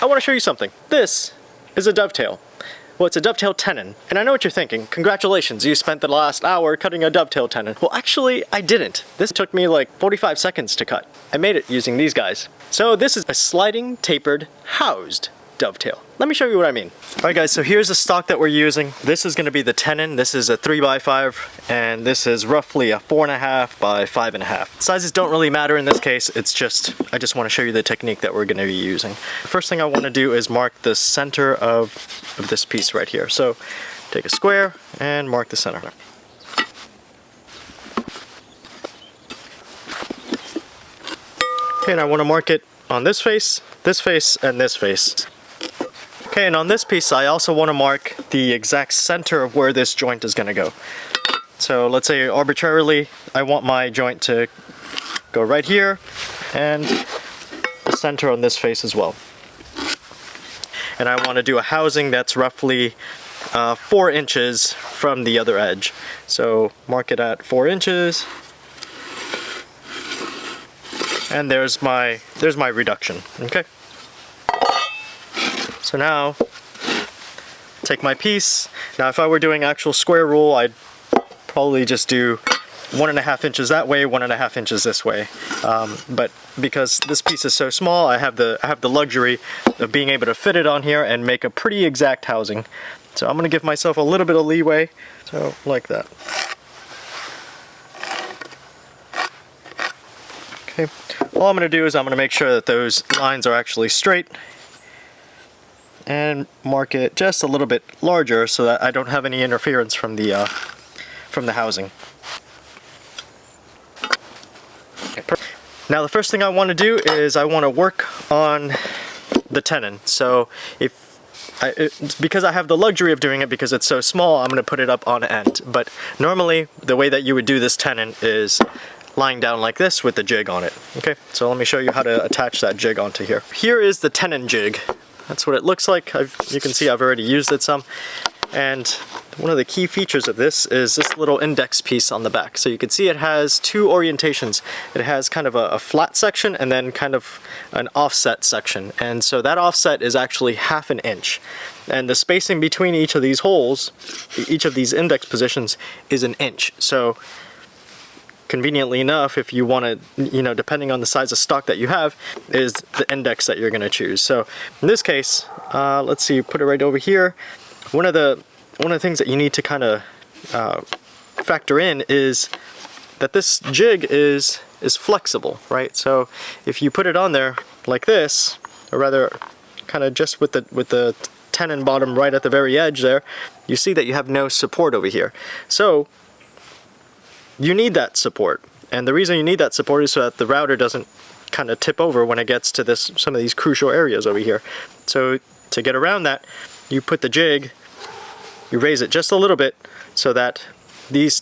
I want to show you something. This is a dovetail. Well, it's a dovetail tenon. And I know what you're thinking. Congratulations, you spent the last hour cutting a dovetail tenon. Well, actually, I didn't. This took me like 45 seconds to cut. I made it using these guys. So this is a sliding, tapered, housed dovetail. Let me show you what I mean. All right, guys, so here's the stock that we're using. This is gonna be the tenon. This is a 3x5, and this is roughly a 4.5 by 5.5. Sizes don't really matter in this case. It's just, I just wanna show you the technique that we're gonna be using. The first thing I wanna do is mark the center of this piece right here. So take a square and mark the center. Okay, and I wanna mark it on this face, and this face. Okay, and on this piece, I also want to mark the exact center of where this joint is going to go. So let's say arbitrarily, I want my joint to go right here, and the center on this face as well. And I want to do a housing that's roughly 4 inches from the other edge. So mark it at 4 inches. And there's my reduction, okay? So now, take my piece. Now if I were doing actual square rule, I'd probably just do 1.5 inches that way, 1.5 inches this way. But because this piece is so small, I have the luxury of being able to fit it on here and make a pretty exact housing. So I'm gonna give myself a little bit of leeway, so like that. Okay, all I'm gonna do is I'm gonna make sure that those lines are actually straight, and mark it just a little bit larger so that I don't have any interference from the housing. Okay, now the first thing I want to do is I want to work on the tenon. So because I have the luxury of doing it because it's so small, I'm going to put it up on end. But normally the way that you would do this tenon is lying down like this with the jig on it. Okay, so let me show you how to attach that jig onto here. Here is the tenon jig. That's what it looks like. You can see I've already used it some. And one of the key features of this is this little index piece on the back. So you can see it has 2 orientations. It has kind of a flat section and then kind of an offset section. And so that offset is actually 1/2 inch. And the spacing between each of these holes, each of these index positions, is 1 inch. So conveniently enough, if you want to, you know, depending on the size of stock that you have, is the index that you're going to choose. So in this case, let's see, put it right over here. One of the things that you need to kind of factor in is that this jig is flexible, right? So if you put it on there like this, or rather, kind of just with the tenon bottom right at the very edge there, you see that you have no support over here. So you need that support, and the reason you need that support is so that the router doesn't kind of tip over when it gets to some of these crucial areas over here. So to get around that, you put the jig, you raise it just a little bit so that these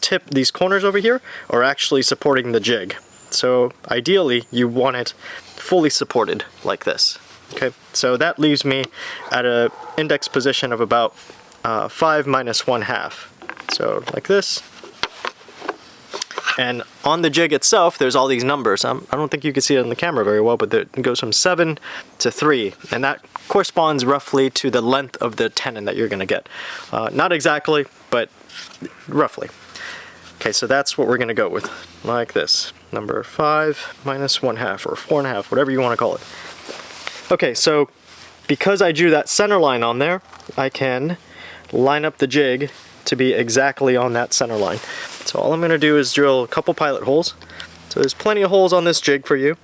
corners over here are actually supporting the jig. So ideally you want it fully supported like this. Okay, so that leaves me at an index position of about 5 minus 1/2. So like this. And on the jig itself, there's all these numbers. I don't think you can see it on the camera very well, but it goes from 7 to 3. And that corresponds roughly to the length of the tenon that you're going to get. Not exactly, but roughly. Okay, so that's what we're going to go with, like this. Number 5 minus 1/2, or 4.5, whatever you want to call it. Okay, so because I drew that center line on there, I can line up the jig to be exactly on that center line. So all I'm going to do is drill a couple pilot holes. So there's plenty of holes on this jig for you.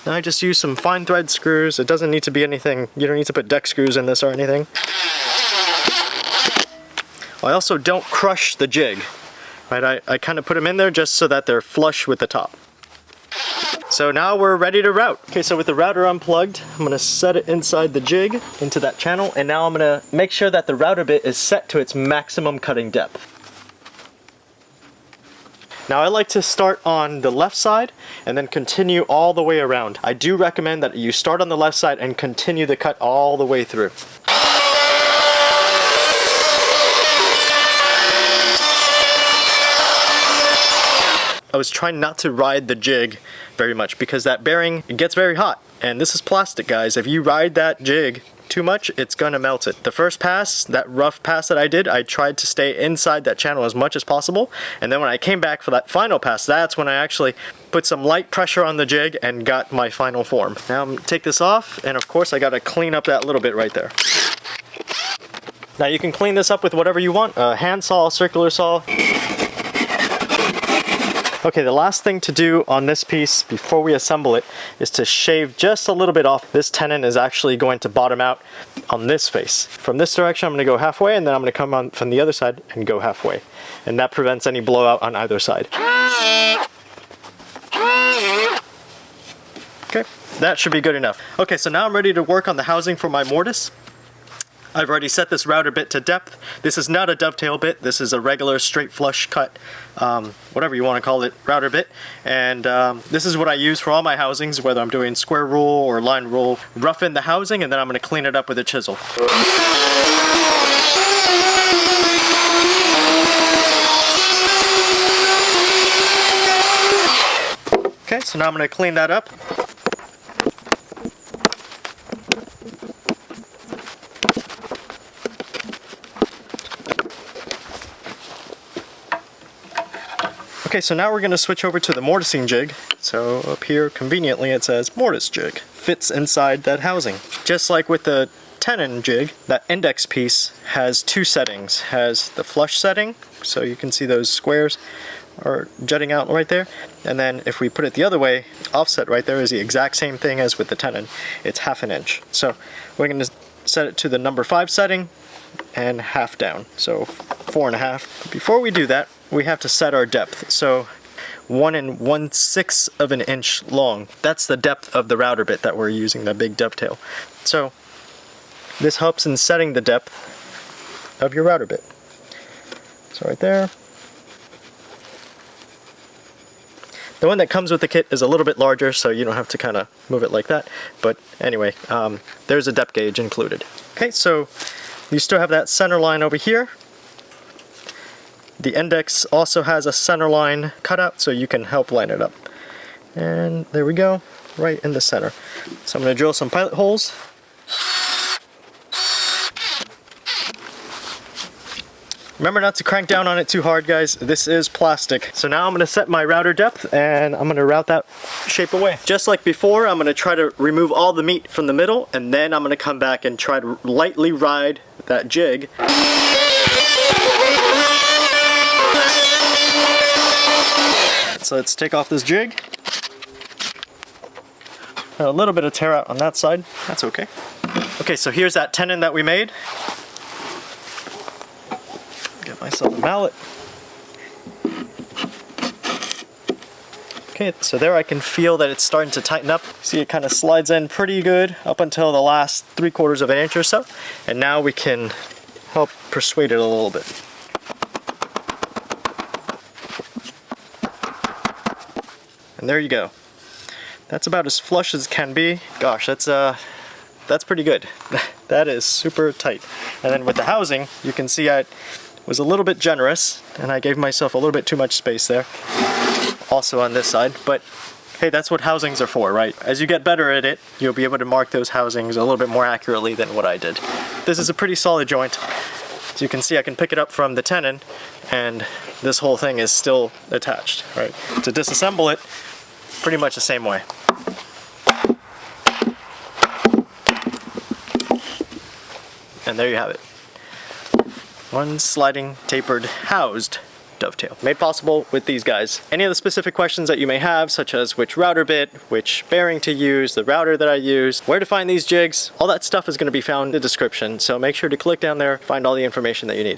Now I just use some fine thread screws. It doesn't need to be anything, you don't need to put deck screws in this or anything. I also don't crush the jig, right? I kind of put them in there just so that they're flush with the top. So now we're ready to route. Okay, so with the router unplugged, I'm gonna set it inside the jig into that channel, and now I'm gonna make sure that the router bit is set to its maximum cutting depth. Now I like to start on the left side and then continue all the way around. I do recommend that you start on the left side and continue the cut all the way through. I was trying not to ride the jig very much because that bearing, it gets very hot. And this is plastic, guys. If you ride that jig too much, it's gonna melt it. The first pass, that rough pass that I did, I tried to stay inside that channel as much as possible. And then when I came back for that final pass, that's when I actually put some light pressure on the jig and got my final form. Now I'm gonna take this off, and of course I gotta clean up that little bit right there. Now you can clean this up with whatever you want, a hand saw, circular saw. Okay, the last thing to do on this piece before we assemble it is to shave just a little bit off. This tenon is actually going to bottom out on this face. From this direction, I'm going to go halfway, and then I'm going to come on from the other side and go halfway. And that prevents any blowout on either side. Okay, that should be good enough. Okay, so now I'm ready to work on the housing for my mortise. I've already set this router bit to depth. This is not a dovetail bit. This is a regular straight flush cut, whatever you want to call it, router bit. And this is what I use for all my housings, whether I'm doing square rule or line rule. Roughen the housing, and then I'm going to clean it up with a chisel. Okay, so now I'm going to clean that up. Okay, so now we're going to switch over to the mortising jig. So up here, conveniently, it says mortise jig. Fits inside that housing. Just like with the tenon jig, that index piece has two settings. Has the flush setting, so you can see those squares are jutting out right there. And then if we put it the other way, offset right there is the exact same thing as with the tenon. It's 1/2 inch. So we're going to set it to the number 5 setting and half down, so 4.5. Before we do that, we have to set our depth. So 1 1/6 of an inch long. That's the depth of the router bit that we're using, the big dovetail. So this helps in setting the depth of your router bit. So right there. The one that comes with the kit is a little bit larger, so you don't have to kind of move it like that. But anyway, there's a depth gauge included. Okay, so you still have that center line over here. The index also has a center line cutout, so you can help line it up. And there we go, right in the center. So I'm going to drill some pilot holes. Remember not to crank down on it too hard, guys. This is plastic. So now I'm going to set my router depth, and I'm going to route that shape away. Just like before, I'm going to try to remove all the meat from the middle, and then I'm going to come back and try to lightly ride that jig. So let's take off this jig. A little bit of tear out on that side. That's okay. Okay, so here's that tenon that we made. Get myself a mallet. Okay, so there I can feel that it's starting to tighten up. See, it kind of slides in pretty good up until the last 3/4 of an inch or so. And now we can help persuade it a little bit. And there you go. That's about as flush as can be. Gosh, that's pretty good. That is super tight. And then with the housing, you can see I was a little bit generous, and I gave myself a little bit too much space there. Also on this side, but hey, that's what housings are for, right? As you get better at it, you'll be able to mark those housings a little bit more accurately than what I did. This is a pretty solid joint. So you can see I can pick it up from the tenon, and this whole thing is still attached, right? To disassemble it, pretty much the same way. And there you have it. One sliding, tapered, housed dovetail. Made possible with these guys. Any of the specific questions that you may have, such as which router bit, which bearing to use, the router that I use, where to find these jigs, all that stuff is going to be found in the description. So make sure to click down there, find all the information that you need.